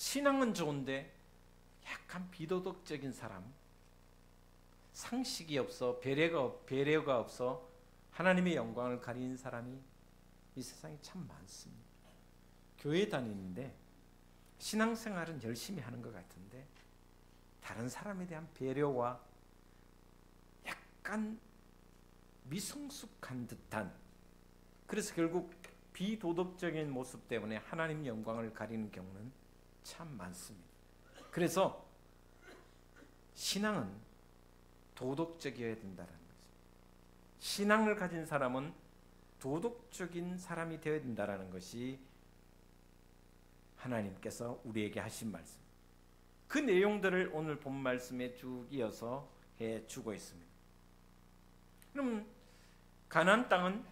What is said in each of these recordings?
신앙은 좋은데 약간 비도덕적인 사람, 상식이 없어, 배려가 없어 하나님의 영광을 가리는 사람이 이 세상에 참 많습니다. 교회 다니는데 신앙생활은 열심히 하는 것 같은데 다른 사람에 대한 배려와 약간 미성숙한 듯한, 그래서 결국 비도덕적인 모습 때문에 하나님 영광을 가리는 경우는 참 많습니다. 그래서 신앙은 도덕적이어야 된다는 거죠. 신앙을 가진 사람은 도덕적인 사람이 되어야 된다는 것이 하나님께서 우리에게 하신 말씀. 그 내용들을 오늘 본 말씀에 쭉 이어서 해주고 있습니다. 그럼 가나안 땅은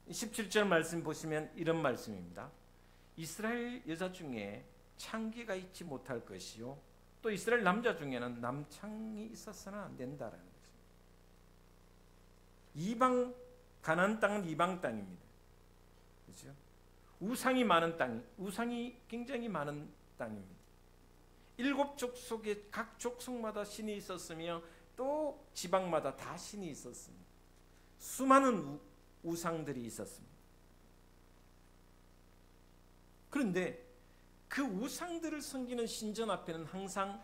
17절 말씀 보시면 이런 말씀입니다. 이스라엘 여자 중에 창기가 있지 못할 것이요 또 이스라엘 남자 중에는 남창이 있어서는 안 된다라는 거죠. 이방, 가나안 땅은 이방 땅입니다. 그렇죠? 우상이 많은 땅, 우상이 굉장히 많은 땅입니다. 7 족속에 각 족속마다 신이 있었으며 또 지방마다 다 신이 있었습니다. 수많은 우상들이 있었습니다. 그런데 그 우상들을 섬기는 신전 앞에는 항상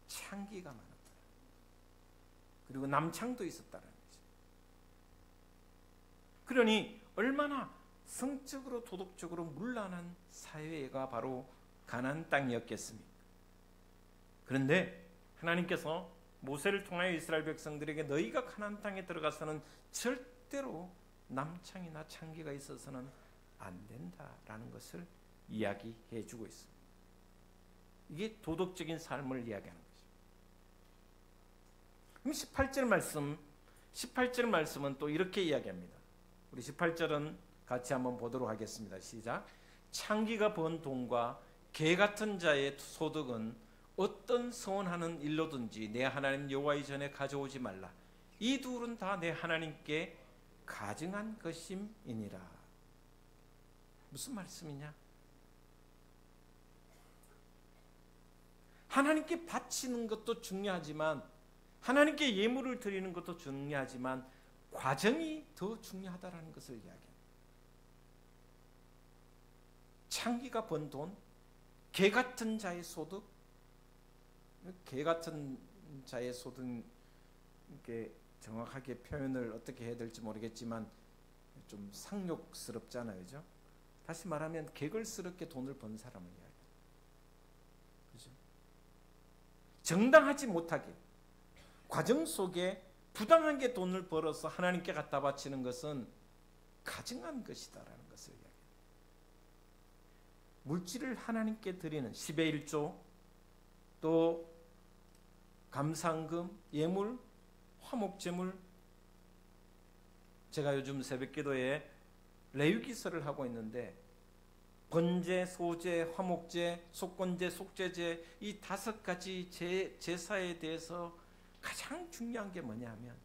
창기가 많았다. 그리고 남창도 있었다는 거죠. 그러니 얼마나 성적으로 도덕적으로 문란한 사회가 바로 가나안 땅이었겠습니까? 그런데 하나님께서 모세를 통하여 이스라엘 백성들에게 너희가 가나안 땅에 들어가서는 절대로 남창이나 창기가 있어서는 안 된다라는 것을 이야기해 주고 있습니다. 이게 도덕적인 삶을 이야기하는 거죠. 그럼 18절 말씀은 또 이렇게 이야기합니다. 우리 18절은 같이 한번 보도록 하겠습니다. 시작. 창기가 번 돈과 개 같은 자의 소득은 어떤 서원하는 일로든지 내 하나님 여호와의 전에 가져오지 말라. 이 둘은 다 내 하나님께 가증한 것임이니라. 무슨 말씀이냐? 하나님께 바치는 것도 중요하지만, 하나님께 예물을 드리는 것도 중요하지만 과정이 더 중요하다는 것을 이야기합니다. 창기가 번 돈, 개 같은 자의 소득, 개 같은 자의 소득, 이렇게 정확하게 표현을 어떻게 해야 될지 모르겠지만 좀 상욕스럽잖아요, 그죠? 다시 말하면 개걸스럽게 돈을 번 사람을 이야기해요. 그죠? 정당하지 못하게 과정 속에 부당하게 돈을 벌어서 하나님께 갖다 바치는 것은 가증한 것이다라는 것을 이야기해요. 물질을 하나님께 드리는 10의 1조, 또 감상금, 예물, 화목제물, 제가 요즘 새벽기도에 레위기서를 하고 있는데 번제, 소제, 화목제, 속건제, 속죄제, 이 5가지 제사에 대해서 가장 중요한 게 뭐냐면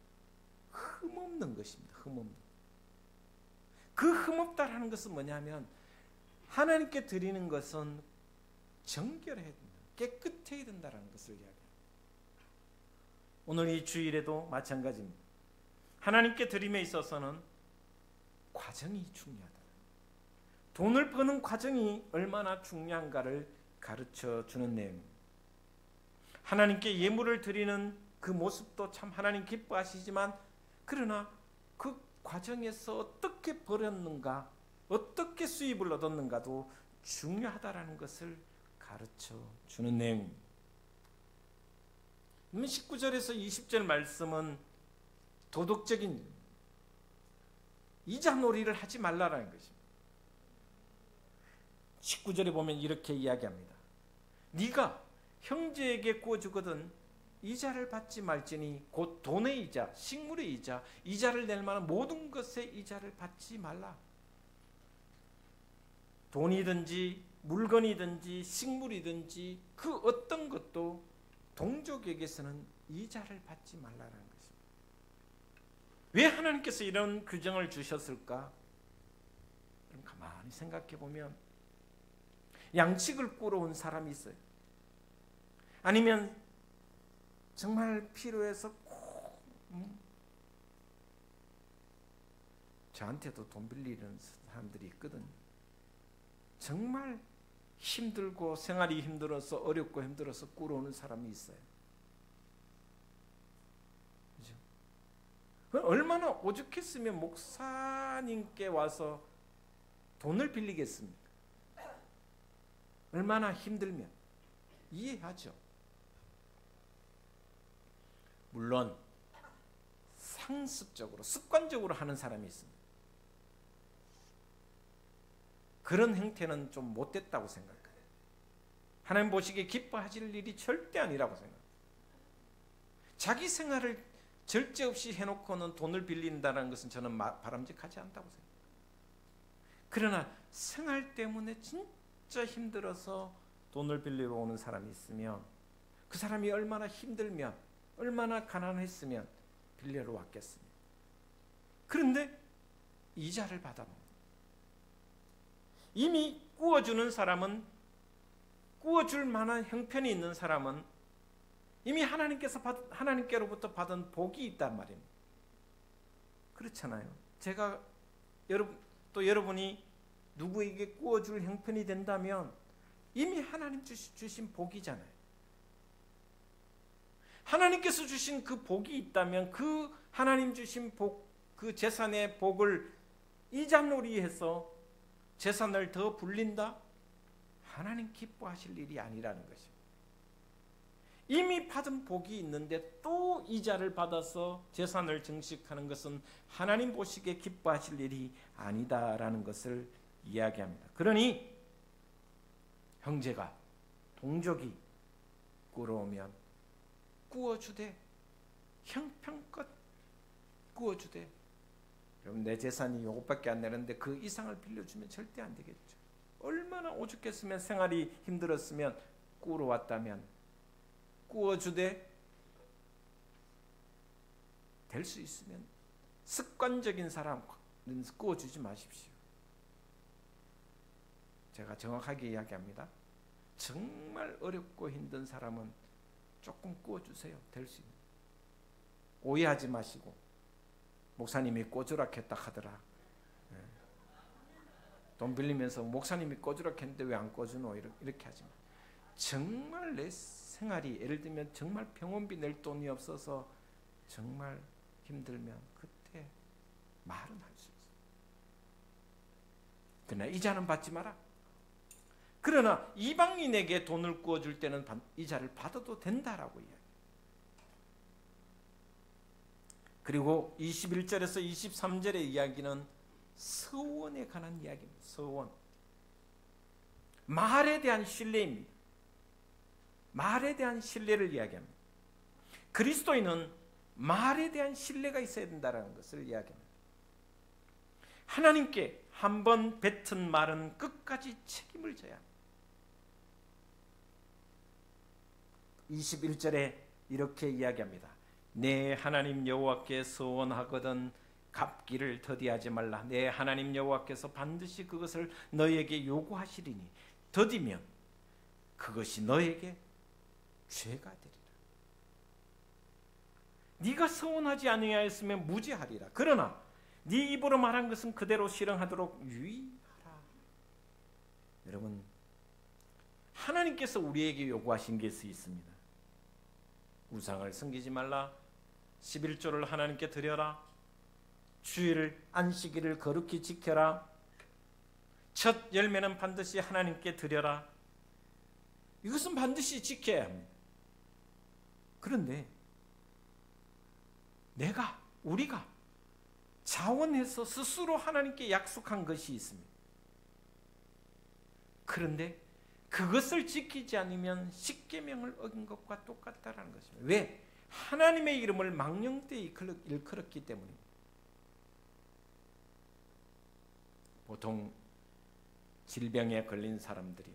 흠없는 것입니다. 흠없는. 그 흠없다라는 것은 뭐냐면 하나님께 드리는 것은 정결해야 된다, 깨끗해야 된다는 것을 이야기합니다. 오늘 이 주일에도 마찬가지입니다. 하나님께 드림에 있어서는 과정이 중요하다. 돈을 버는 과정이 얼마나 중요한가를 가르쳐 주는 내용입니다. 하나님께 예물을 드리는 그 모습도 참 하나님 기뻐하시지만, 그러나 그 과정에서 어떻게 벌었는가, 어떻게 수입을 얻었는가도 중요하다라는 것을 가르쳐 주는 내용입니다. 19절에서 20절 말씀은 도덕적인 이자놀이를 하지 말라라는 것입니다. 19절에 보면 이렇게 이야기합니다. 네가 형제에게 구워주거든 이자를 받지 말지니 곧 돈의 이자, 식물의 이자, 이자를 낼 만한 모든 것의 이자를 받지 말라. 돈이든지 물건이든지 식물이든지 그 어떤 것도 동족에게서는 이자를 받지 말라는 것입니다. 왜 하나님께서 이런 규정을 주셨을까? 가만히 생각해 보면 양식을 꾸러 온 사람이 있어요. 아니면 정말 필요해서 꼭 저한테도 돈 빌리는 사람들이 있거든요. 정말 힘들고 생활이 힘들어서 어렵고 힘들어서 꾸러 오는 사람이 있어요. 그죠? 얼마나 오죽했으면 목사님께 와서 돈을 빌리겠습니까? 얼마나 힘들면 이해하죠. 물론 상습적으로 습관적으로 하는 사람이 있습니다. 그런 행태는 좀 못됐다고 생각해요. 하나님 보시기에 기뻐하실 일이 절대 아니라고 생각해요. 자기 생활을 절제 없이 해놓고는 돈을 빌린다는 것은 저는 바람직하지 않다고 생각해요. 그러나 생활 때문에 진짜 힘들어서 돈을 빌리러 오는 사람이 있으면 그 사람이 얼마나 힘들면 얼마나 가난했으면 빌리러 왔겠습니까? 그런데 이자를 받아먹는, 이미 꾸어주는 사람은, 꾸어줄 만한 형편이 있는 사람은 이미 하나님께로부터 받은 복이 있단 말입니다. 그렇잖아요. 제가 여러분이 누구에게 꾸어줄 형편이 된다면 이미 하나님 주신 복이잖아요. 하나님께서 주신 그 복이 있다면 그 하나님 주신 복, 그 재산의 복을 이자놀이해서 재산을 더 불린다? 하나님 기뻐하실 일이 아니라는 것입니다. 이미 받은 복이 있는데 또 이자를 받아서 재산을 증식하는 것은 하나님 보시기에 기뻐하실 일이 아니다라는 것을 이야기합니다. 그러니 형제가, 동족이 꾸러오면 꾸어주되, 형편껏 꾸어주되, 여러분 내 재산이 요것밖에 안 되는데 그 이상을 빌려주면 절대 안 되겠죠. 얼마나 오죽했으면, 생활이 힘들었으면 꾸러왔다면 꾸어주되, 될 수 있으면 습관적인 사람은 꾸어주지 마십시오. 제가 정확하게 이야기합니다. 정말 어렵고 힘든 사람은 조금 꾸어주세요. 될 수 있는. 오해하지 마시고 목사님이 꼬주락했다 하더라. 돈 빌리면서 목사님이 꼬주락했는데 왜 안 꼬주노? 이렇게 하지 마. 정말 내 생활이, 예를 들면 정말 병원비 낼 돈이 없어서 정말 힘들면 그때 말은 할 수 있어. 그러나 이자는 받지 마라. 그러나 이방인에게 돈을 꾸어줄 때는 이자를 받아도 된다라고 이야기해요. 그리고 21절에서 23절의 이야기는 서원에 관한 이야기입니다. 서원. 말에 대한 신뢰입니다. 말에 대한 신뢰를 이야기합니다. 그리스도인은 말에 대한 신뢰가 있어야 된다는 것을 이야기합니다. 하나님께 한번 뱉은 말은 끝까지 책임을 져야 합니다. 21절에 이렇게 이야기합니다. 내 하나님 여호와께 서원하거든 갚기를 더디하지 말라. 내 하나님 여호와께서 반드시 그것을 너에게 요구하시리니 더디면 그것이 너에게 죄가 되리라. 네가 서원하지 아니하였으면 무죄하리라. 그러나 네 입으로 말한 것은 그대로 실행하도록 유의하라. 여러분, 하나님께서 우리에게 요구하신 것이 있습니다. 우상을 섬기지 말라. 11조를 하나님께 드려라. 주일을, 안식일을 거룩히 지켜라. 첫 열매는 반드시 하나님께 드려라. 이것은 반드시 지켜야 합니다. 그런데 우리가 자원해서 스스로 하나님께 약속한 것이 있습니다. 그런데 그것을 지키지 않으면 십계명을 어긴 것과 똑같다라는 것입니다. 왜? 하나님의 이름을 망령되이 일컬었기 때문입니다. 보통 질병에 걸린 사람들이,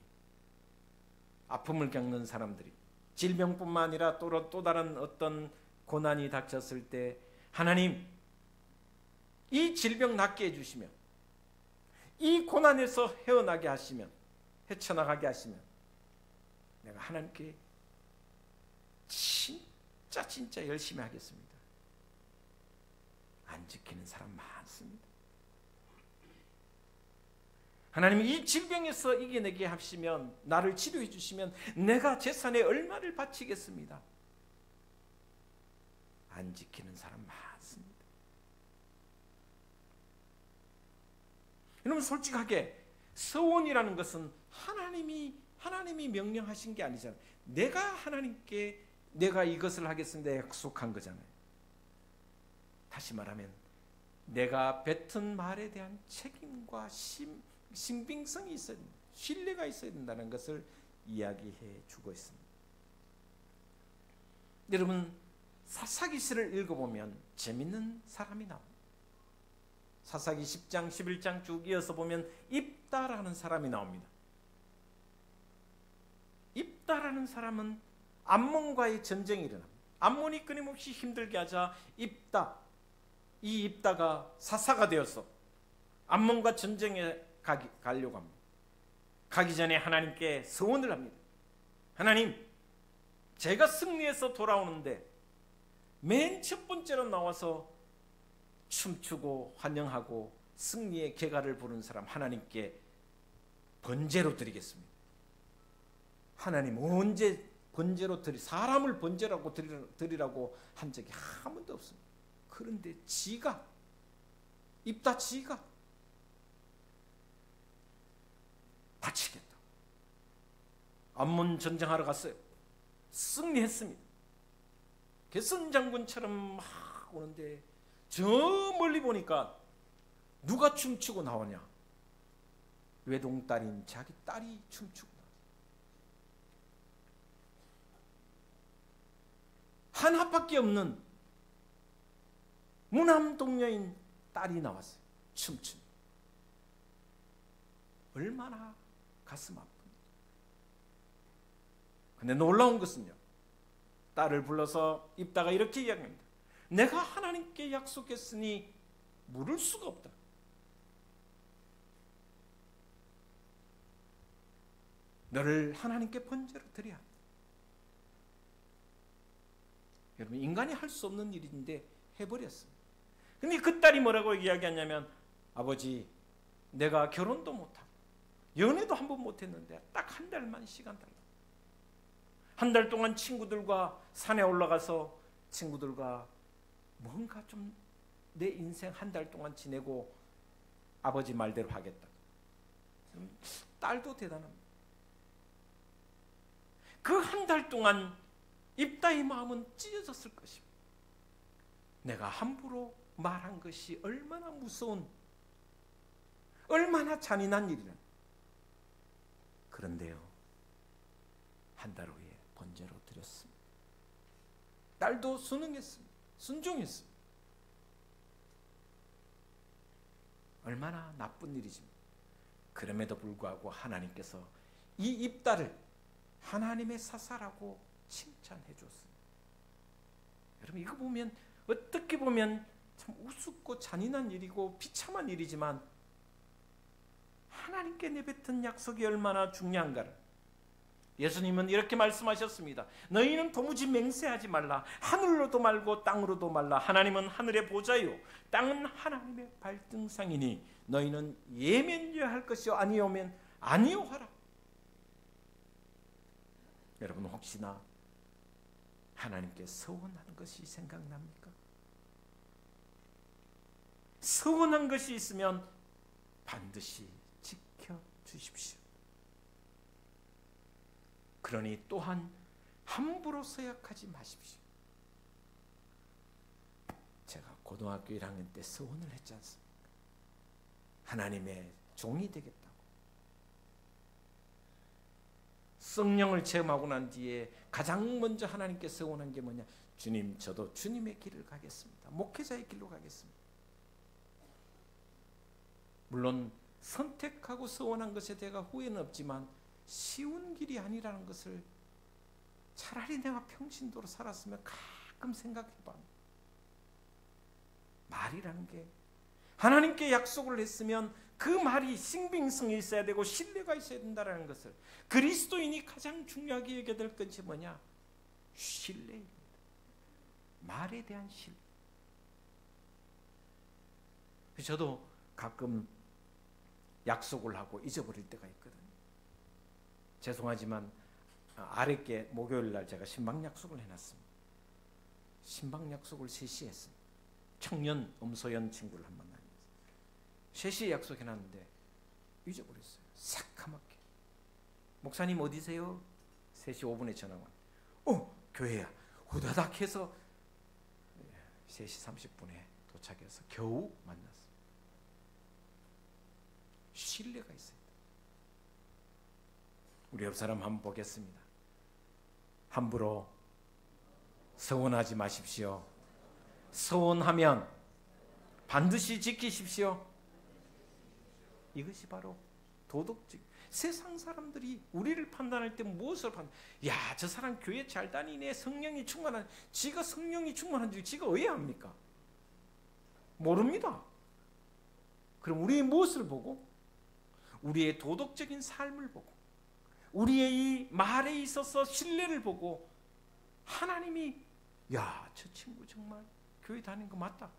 아픔을 겪는 사람들이, 질병뿐만 아니라 또 다른 어떤 고난이 닥쳤을 때 하나님, 이 질병 낫게 해주시면, 이 고난에서 헤어나게 헤쳐나가게 하시면 내가 하나님께 진짜 열심히 하겠습니다. 안 지키는 사람 많습니다. 하나님이 이 질병에서 이겨내게 하시면, 나를 치료해 주시면 내가 재산에 얼마를 바치겠습니다. 안 지키는 사람 많습니다. 여러분, 솔직하게 서원이라는 것은 하나님이 명령하신 게 아니잖아요. 내가 하나님께 내가 이것을 하겠습니다 약속한 거잖아요. 다시 말하면 내가 뱉은 말에 대한 책임과 신빙성이 있어야 된다. 신뢰가 있어야 된다는 것을 이야기해 주고 있습니다. 여러분, 사사기시를 읽어보면 재밌는 사람이 나옵니다. 사사기 10장 11장 쭉 이어서 보면 입다라는 사람이 나옵니다. 입다라는 사람은 암몬과의 전쟁이 일어납니다. 암몬이 끊임없이 힘들게 하자 이 입다가 사사가 되어서 암몬과 전쟁에 가려고 합니다. 가기 전에 하나님께 서원을 합니다. 하나님, 제가 승리해서 돌아오는데 맨 첫 번째로 나와서 춤추고 환영하고 승리의 개가를 부른 사람 하나님께 번제로 드리겠습니다. 하나님 언제 번제로 사람을 번제라고 드리라고 한 적이 한 번도 없습니다. 그런데 입다 지가 바치겠다. 암몬 전쟁하러 갔어요. 승리했습니다. 개선 장군처럼 막 오는데 저 멀리 보니까 누가 춤추고 나오냐? 외동딸인 자기 딸이 춤추고 나오냐? 하나밖에 없는 무남동녀인 딸이 나왔어요. 춤추는. 얼마나 가슴 아픕니다. 근데 놀라운 것은요, 딸을 불러서 입다가 이렇게 이야기합니다. 내가 하나님께 약속했으니 물을 수가 없다. 너를 하나님께 번제로 드려야 한다. 여러분, 인간이 할 수 없는 일인데 해버렸습니다. 근데 그 딸이 뭐라고 이야기하냐면, 아버지, 내가 결혼도 못하고 연애도 한 번 못했는데 딱 한 달만 시간 달라. 한 달 동안 친구들과 산에 올라가서 친구들과 뭔가 좀 내 인생 한 달 동안 지내고 아버지 말대로 하겠다. 딸도 대단합니다. 그 한 달 동안 입다의 마음은 찢어졌을 것입니다. 내가 함부로 말한 것이 얼마나 무서운, 얼마나 잔인한 일이라. 그런데요, 한 달 후에 번제로 드렸습니다. 딸도 순응했습니다. 순종했습니다. 얼마나 나쁜 일이지만 그럼에도 불구하고 하나님께서 이 입다를 하나님의 사사라고 칭찬해 줬습니다. 여러분, 이거 보면 어떻게 보면 참 우습고 잔인한 일이고 비참한 일이지만 하나님께 내뱉은 약속이 얼마나 중요한가를 예수님은 이렇게 말씀하셨습니다. 너희는 도무지 맹세하지 말라. 하늘로도 말고 땅으로도 말라. 하나님은 하늘의 보좌요 땅은 하나님의 발등상이니 너희는 예면여할 것이요 아니오면 아니오하라. 여러분, 혹시나 하나님께 서원하는 것이 생각납니까? 서원한 것이 있으면 반드시 지켜주십시오. 그러니 또한 함부로 서약하지 마십시오. 제가 고등학교 1학년 때 서원을 했지 않습니까? 하나님의 종이 되겠다고. 성령을 체험하고 난 뒤에 가장 먼저 하나님께 서원한 게 뭐냐? 주님, 저도 주님의 길을 가겠습니다. 목회자의 길로 가겠습니다. 물론 선택하고 서원한 것에 대해 후회는 없지만 쉬운 길이 아니라는 것을 차라리 내가 평신도로 살았으면 가끔 생각해봐. 말이라는 게 하나님께 약속을 했으면 그 말이 신빙성이 있어야 되고 신뢰가 있어야 된다는 것을, 그리스도인이 가장 중요하게 여겨야 될 것이 뭐냐? 신뢰입니다. 말에 대한 신뢰. 저도 가끔 약속을 하고 잊어버릴 때가 있거든요. 죄송하지만 아랫게 목요일 날 제가 신방 약속을 해놨습니다. 신방 약속을 3시에 했습니다. 청년 엄소연 친구를 한번 만났어요. 3시에 약속해놨는데 잊어버렸어요. 새카맣게. 목사님 어디세요? 3시 5분에 전화가 왔어요. 교회야. 후다닥 해서 3시 30분에 도착해서 겨우 만났어요. 신뢰가 있어야 돼. 우리 옆 사람 한번 보겠습니다. 함부로 서원하지 마십시오. 서원하면 반드시 지키십시오. 이것이 바로 도덕적. 세상 사람들이 우리를 판단할 때 무엇을 판단? 야, 저 사람 교회 잘 다니네. 성령이 충만한. 지가 성령이 충만한 줄 지가 왜 합니까? 모릅니다. 그럼 우리의 무엇을 보고? 우리의 도덕적인 삶을 보고, 우리의 이 말에 있어서 신뢰를 보고, 하나님이 야, 저 친구 정말 교회 다니는 거 맞다.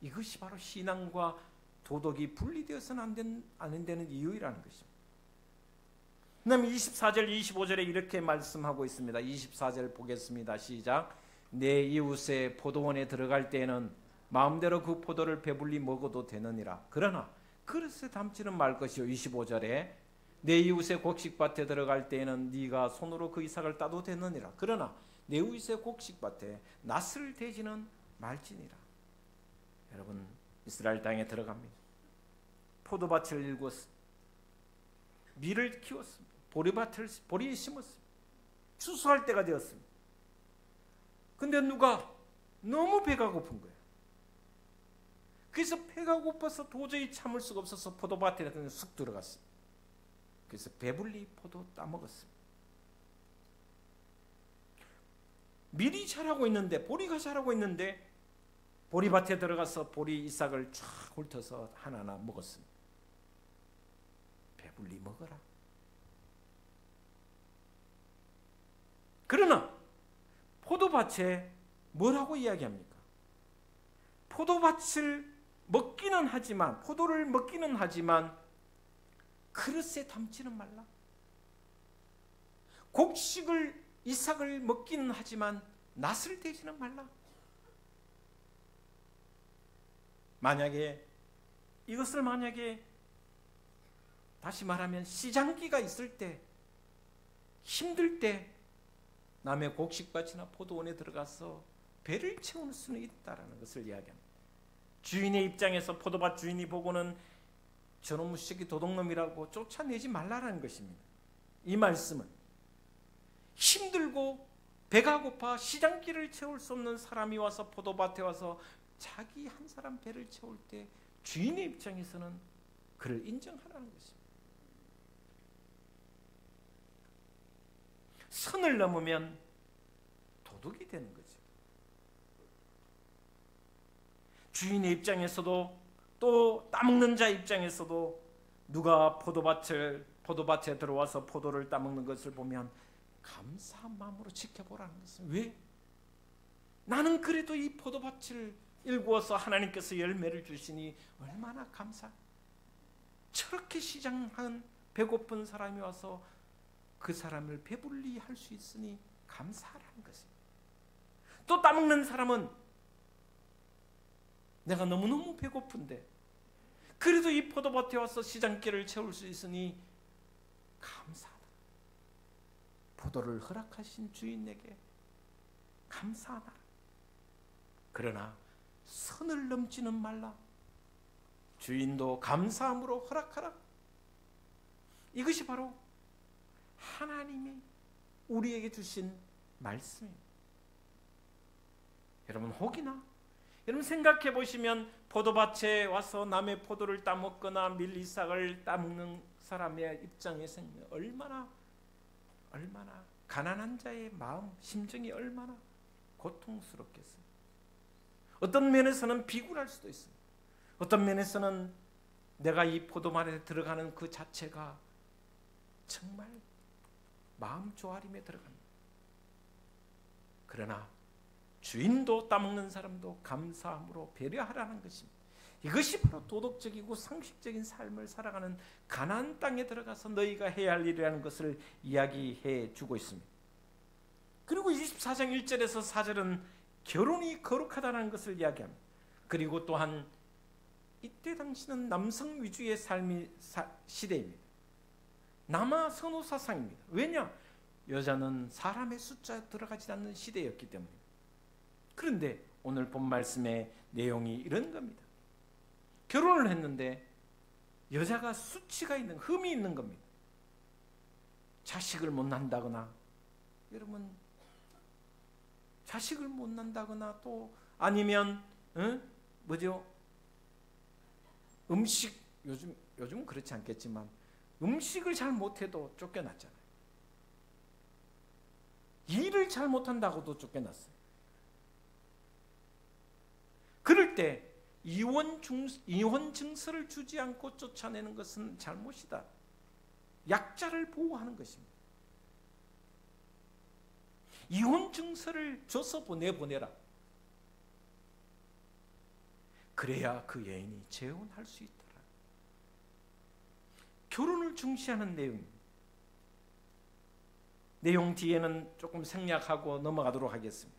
이것이 바로 신앙과 도덕이 분리되어서는 안 되는 이유라는 것입니다. 그 다음에 24절 25절에 이렇게 말씀하고 있습니다. 24절 보겠습니다. 시작. 내 이웃의 포도원에 들어갈 때에는 마음대로 그 포도를 배불리 먹어도 되느니라. 그러나 그릇에 담지는 말 것이요. 25절에 내 이웃의 곡식밭에 들어갈 때에는 네가 손으로 그 이삭을 따도 되느니라. 그러나 내 이웃의 곡식밭에 낫을 대지는 말지니라. 여러분, 이스라엘 땅에 들어갑니다. 포도밭을 일궜습니다. 밀을 키웠습니다. 보리에 심었습니다. 추수할 때가 되었습니다. 근데 누가 너무 배가 고픈 거예요. 그래서 배가 고파서 도저히 참을 수가 없어서 포도밭에 쑥 들어갔습니다. 그래서 배불리 포도 따먹었습니다. 밀이 자라고 있는데, 보리가 자라고 있는데 보리밭에 들어가서 보리 이삭을 쫙 훑어서 하나하나 먹었습니다. 배불리 먹어라. 그러나 포도밭에 뭐라고 이야기합니까? 포도밭을 먹기는 하지만, 포도를 먹기는 하지만 그릇에 담지는 말라. 곡식을, 이삭을 먹기는 하지만 낫을 대지는 말라. 이것을 만약에 다시 말하면 시장기가 있을 때, 힘들 때 남의 곡식밭이나 포도원에 들어가서 배를 채울 수는 있다라는 것을 이야기합니다. 주인의 입장에서 포도밭 주인이 보고는 저놈 새끼 도둑놈이라고 쫓아내지 말라라는 것입니다. 이 말씀은 힘들고 배가 고파 시장기를 채울 수 없는 사람이 와서 포도밭에 와서 자기 한 사람 배를 채울 때 주인의 입장에서는 그를 인정하라는 것입니다. 선을 넘으면 도둑이 되는 거죠. 주인의 입장에서도 또 따먹는 자 입장에서도 누가 포도밭에 들어와서 포도를 따먹는 것을 보면 감사한 마음으로 지켜보라는 것은, 왜? 나는 그래도 이 포도밭을 일구어서 하나님께서 열매를 주시니 얼마나 감사. 저렇게 시장한 배고픈 사람이 와서 그 사람을 배불리 할 수 있으니 감사하라는 것입니다. 또 따먹는 사람은 내가 너무너무 배고픈데 그래도 이 포도밭에 와서 시장길을 채울 수 있으니 감사하다. 포도를 허락하신 주인에게 감사하다. 그러나 선을 넘지는 말라. 주인도 감사함으로 허락하라. 이것이 바로 하나님이 우리에게 주신 말씀입니다. 여러분, 혹이나 여러분 생각해 보시면 포도밭에 와서 남의 포도를 따먹거나 밀리삭을 따먹는 사람의 입장에서 얼마나 가난한 자의 마음, 심정이 얼마나 고통스럽겠어요. 어떤 면에서는 비굴할 수도 있습니다. 어떤 면에서는 내가 이 포도만에 들어가는 그 자체가 정말 마음 조아림에 들어갑니다. 그러나 주인도 따먹는 사람도 감사함으로 배려하라는 것입니다. 이것이 바로 도덕적이고 상식적인 삶을 살아가는 가나안 땅에 들어가서 너희가 해야 할 일이라는 것을 이야기해 주고 있습니다. 그리고 24장 1절에서 4절은 결혼이 거룩하다는 것을 이야기합니다. 그리고 또한 이때 당시는 남성 위주의 삶이 시대입니다. 남아 선호 사상입니다. 왜냐? 여자는 사람의 숫자에 들어가지 않는 시대였기 때문입니다. 그런데 오늘 본 말씀의 내용이 이런 겁니다. 결혼을 했는데 여자가 수치가 있는, 흠이 있는 겁니다. 자식을 못 낳는다거나, 여러분 자식을 못 낳는다거나, 또 아니면 뭐죠? 음식, 요즘은 그렇지 않겠지만 음식을 잘 못해도 쫓겨났잖아요. 일을 잘 못한다고도 쫓겨났어요. 그럴 때 이혼 증서를 주지 않고 쫓아내는 것은 잘못이다. 약자를 보호하는 것입니다. 이혼 증서를 줘서 보내라. 그래야 그 여인이 재혼할 수 있더라. 결혼을 중시하는 내용입니다. 내용 뒤에는 조금 생략하고 넘어가도록 하겠습니다.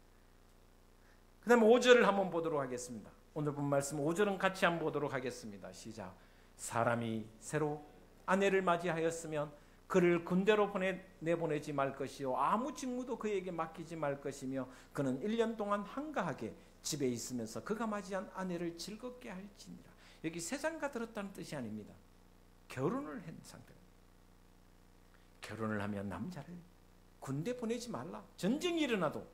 그 다음에 5절을 한번 보도록 하겠습니다. 오늘 본 말씀 5절은 같이 한번 보도록 하겠습니다. 시작. 사람이 새로 아내를 맞이하였으면 그를 군대로 내보내지 말 것이요 아무 직무도 그에게 맡기지 말 것이며 그는 1년 동안 한가하게 집에 있으면서 그가 맞이한 아내를 즐겁게 할지니라. 여기 세상과 들었다는 뜻이 아닙니다. 결혼을 한 상태입니다. 결혼을 하면 남자를 군대 보내지 말라. 전쟁이 일어나도,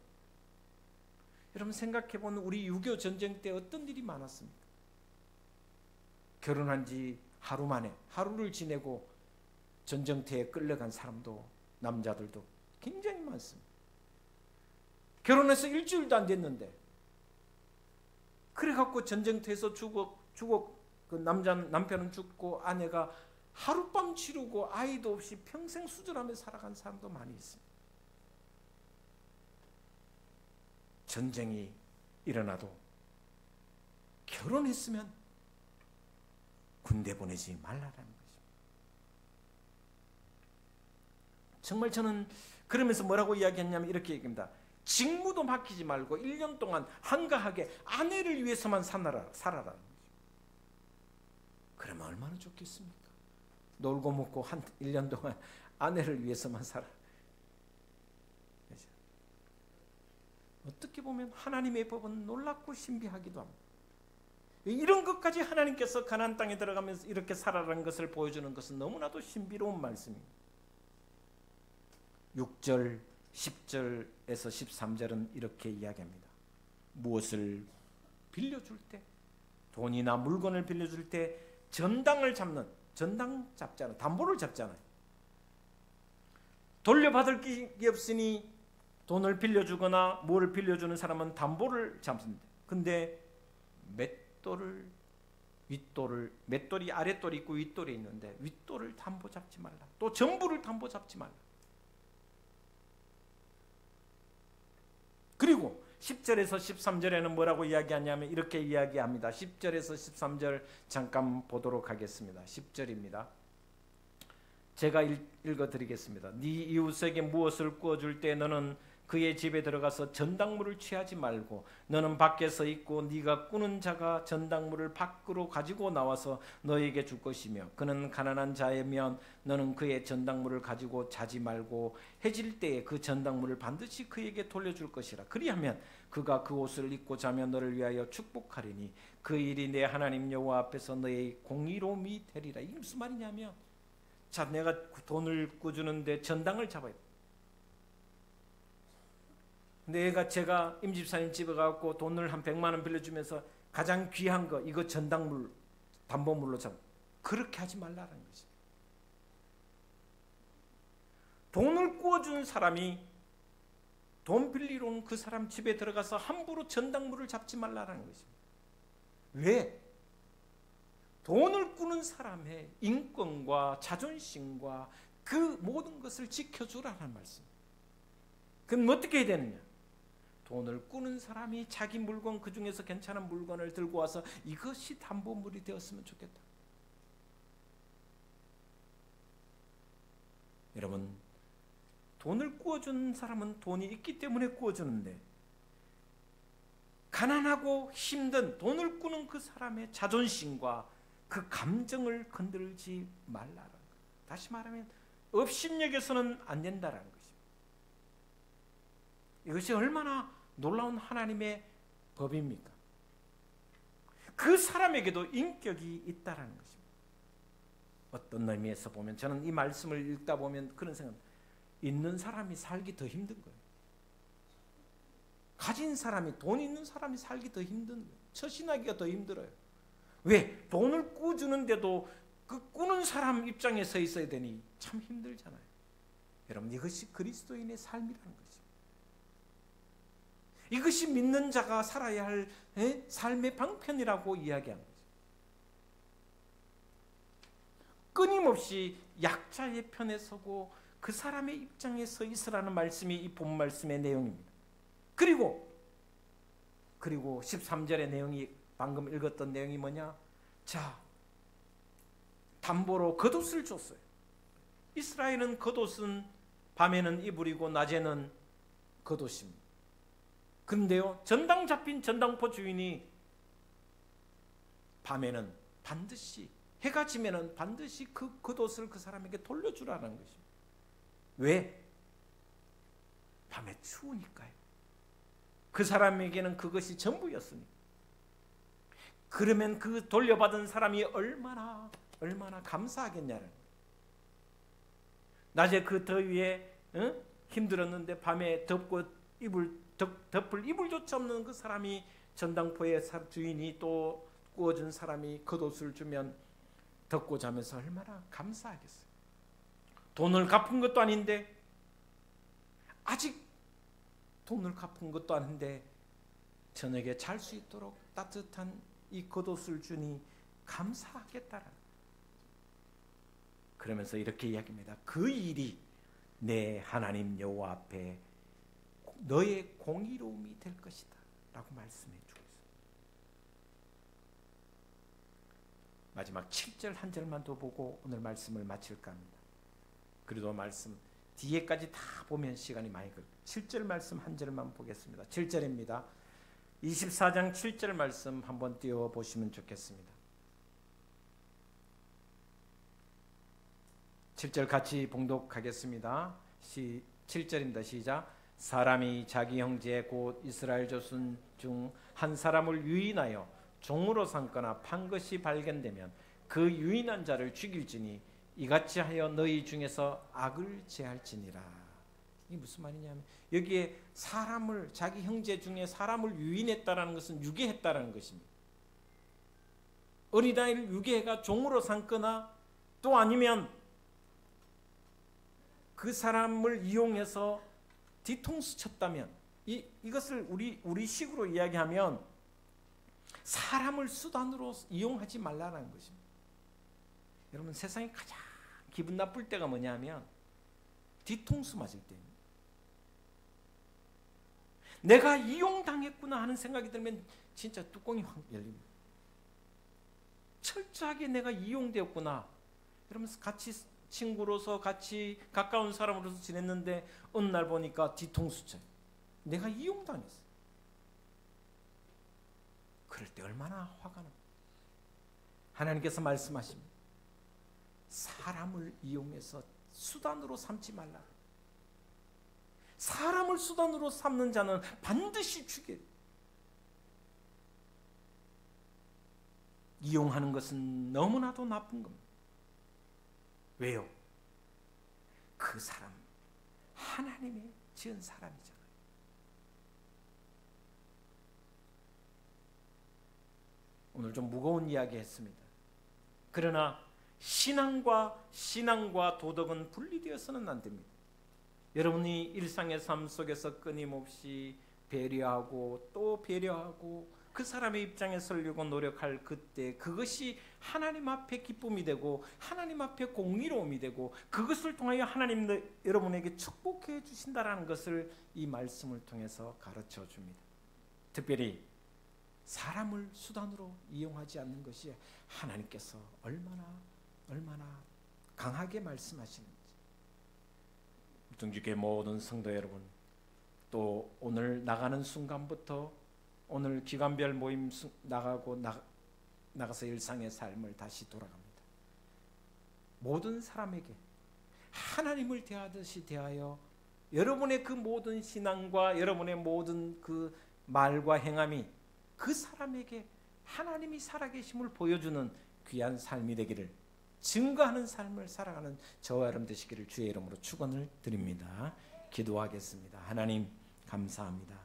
여러분 생각해보면 우리 6.25 전쟁 때 어떤 일이 많았습니까? 결혼한 지 하루 만에, 하루를 지내고 전쟁터에 끌려간 사람도, 남자들도 굉장히 많습니다. 결혼해서 일주일도 안 됐는데 그래갖고 전쟁터에서 그 남편은 죽고 아내가 하룻밤 치르고 아이도 없이 평생 수절하며 살아간 사람도 많이 있습니다. 전쟁이 일어나도 결혼했으면 군대 보내지 말라라는 것입니다. 정말 저는 그러면서 뭐라고 이야기했냐면 이렇게 얘기합니다. 직무도 맡기지 말고 1년 동안 한가하게 아내를 위해서만 살아라는 거죠. 그러면 얼마나 좋겠습니까? 놀고 먹고 1년 동안 아내를 위해서만 살아. 어떻게 보면 하나님의 법은 놀랍고 신비하기도 합니다. 이런 것까지 하나님께서 가나안 땅에 들어가면서 이렇게 살아라는 것을 보여주는 것은 너무나도 신비로운 말씀입니다. 6절, 10절에서 13절은 이렇게 이야기합니다. 무엇을 빌려줄 때, 돈이나 물건을 빌려줄 때 전당 잡잖아요. 담보를 잡잖아요. 돌려받을 게 없으니 돈을 빌려주거나 뭘 빌려주는 사람은 담보를 잡습니다. 근데 맷돌이 아랫돌이 있고 윗돌이 있는데 윗돌을 담보 잡지 말라. 또 전부를 담보 잡지 말라. 그리고 10절에서 13절에는 뭐라고 이야기하냐면 이렇게 이야기합니다. 10절에서 13절 잠깐 보도록 하겠습니다. 10절입니다. 제가 읽어드리겠습니다. 네 이웃에게 무엇을 구워줄 때 너는 그의 집에 들어가서 전당물을 취하지 말고 너는 밖에 서 있고 네가 꾸는 자가 전당물을 밖으로 가지고 나와서 너에게 줄 것이며 그는 가난한 자이면 너는 그의 전당물을 가지고 자지 말고 해질 때에 그 전당물을 반드시 그에게 돌려줄 것이라. 그리하면 그가 그 옷을 입고 자며 너를 위하여 축복하리니 그 일이 내 하나님 여호와 앞에서 너의 공의로움이 되리라. 이게 무슨 말이냐면, 자, 내가 돈을 꾸주는데 전당을 잡아야 돼. 근데 제가 임집사님 집에 가고 돈을 한 100만 원 빌려주면서 가장 귀한 거 이거 전당물 담보물로 잡아. 그렇게 하지 말라는 거지. 돈을 구워준 사람이 돈 빌리러 온 그 사람 집에 들어가서 함부로 전당물을 잡지 말라는 것입니다. 왜? 돈을 꾸는 사람의 인권과 자존심과 그 모든 것을 지켜주라는 말씀. 그럼 어떻게 해야 되느냐? 돈을 꾸는 사람이 자기 물건, 그 중에서 괜찮은 물건을 들고 와서 이것이 담보물이 되었으면 좋겠다. 여러분, 돈을 꾸어주는 사람은 돈이 있기 때문에 꾸어주는데, 가난하고 힘든 돈을 꾸는 그 사람의 자존심과 그 감정을 건들지 말라는 것. 다시 말하면 업신여겨서는 안 된다는 것입니다. 이것이 얼마나 놀라운 하나님의 법입니까? 그 사람에게도 인격이 있다는 것입니다. 어떤 의미에서 보면, 저는 이 말씀을 읽다 보면 그런 생각, 있는 사람이 살기 더 힘든 거예요. 가진 사람이, 돈 있는 사람이 살기 더 힘든 거예요. 처신하기가 더 힘들어요. 왜? 돈을 꾸주는데도 그 꾸는 사람 입장에 서 있어야 되니 참 힘들잖아요. 여러분, 이것이 그리스도인의 삶이라는 것입니다. 이것이 믿는 자가 살아야 할 삶의 방편이라고 이야기한 거죠. 끊임없이 약자의 편에 서고 그 사람의 입장에 서 있으라는 말씀이 이 본 말씀의 내용입니다. 그리고 13절의 내용이, 방금 읽었던 내용이 뭐냐? 자, 담보로 겉옷을 줬어요. 이스라엘은 겉옷은 밤에는 이불이고 낮에는 겉옷입니다. 그런데요, 전당 잡힌 전당포 주인이 밤에는 반드시, 해가 지면은 반드시 그 겉옷을 그 사람에게 돌려주라는 것입니다. 왜? 밤에 추우니까요. 그 사람에게는 그것이 전부였으니. 그러면 그 돌려받은 사람이 얼마나 감사하겠냐는 거예요. 낮에 그 더위에 힘들었는데 밤에 덮을 이불조차 없는 그 사람이, 전당포의 주인이 또 구워준 사람이 겉옷을 주면 덮고 자면서 얼마나 감사하겠어요. 돈을 갚은 것도 아닌데, 아직 돈을 갚은 것도 아닌데 저녁에 잘 수 있도록 따뜻한 이 겉옷을 주니 감사하겠다라. 그러면서 이렇게 이야기합니다. 그 일이 내 하나님 여호와 앞에 너의 공의로움이 될 것이다 라고 말씀해 주고 있습니다. 마지막 7절 한 절만 더 보고 오늘 말씀을 마칠까 합니다. 그래도 말씀 뒤에까지 다 보면 시간이 많이 걸려요. 7절 말씀 한 절만 보겠습니다. 7절입니다. 24장 7절 말씀 한번 띄워보시면 좋겠습니다. 7절 같이 봉독하겠습니다. 7절입니다. 시작. 사람이 자기 형제 곧 이스라엘 조선 중 한 사람을 유인하여 종으로 삼거나 판 것이 발견되면 그 유인한 자를 죽일지니 이같이 하여 너희 중에서 악을 제할지니라. 이게 무슨 말이냐면, 여기에 사람을, 자기 형제 중에 사람을 유인했다라는 것은 유괴했다라는 것입니다. 어린아이를 유괴해가 종으로 삼거나 또 아니면 그 사람을 이용해서 뒤통수 쳤다면, 이것을 우리 식으로 이야기하면 사람을 수단으로 이용하지 말라는 것입니다. 여러분, 세상에 가장 기분 나쁠 때가 뭐냐면 뒤통수 맞을 때입니다. 내가 이용당했구나 하는 생각이 들면 진짜 뚜껑이 확 열립니다. 철저하게 내가 이용되었구나. 이러면서 같이 친구로서, 같이 가까운 사람으로서 지냈는데 어느 날 보니까 뒤통수 쳐요. 내가 이용당했어. 그럴 때 얼마나 화가 나. 하나님께서 말씀하십니다. 사람을 이용해서 수단으로 삼지 말라. 사람을 수단으로 삼는 자는 반드시 죽게. 이용하는 것은 너무나도 나쁜 겁니다. 왜요? 그 사람 하나님의 지은 사람이잖아요. 오늘 좀 무거운 이야기 했습니다. 그러나 신앙과 도덕은 분리되어서는 안 됩니다. 여러분이 일상의 삶 속에서 끊임없이 배려하고 또 배려하고 그 사람의 입장에 서려고 노력할 그때 그것이 하나님 앞에 기쁨이 되고 하나님 앞에 공의로움이 되고 그것을 통하여 하나님 여러분에게 축복해 주신다라는 것을 이 말씀을 통해서 가르쳐 줍니다. 특별히 사람을 수단으로 이용하지 않는 것이 하나님께서 얼마나 강하게 말씀하시는지. 등지교회 모든 성도 여러분, 또 오늘 나가는 순간부터 오늘 기간별 모임 나가서 일상의 삶을 다시 돌아갑니다. 모든 사람에게 하나님을 대하듯이 대하여 여러분의 그 모든 신앙과 여러분의 모든 그 말과 행함이 그 사람에게 하나님이 살아계심을 보여주는 귀한 삶이 되기를, 증거하는 삶을 살아가는 저와 여러분 되시기를 주의 이름으로 축원을 드립니다. 기도하겠습니다. 하나님 감사합니다.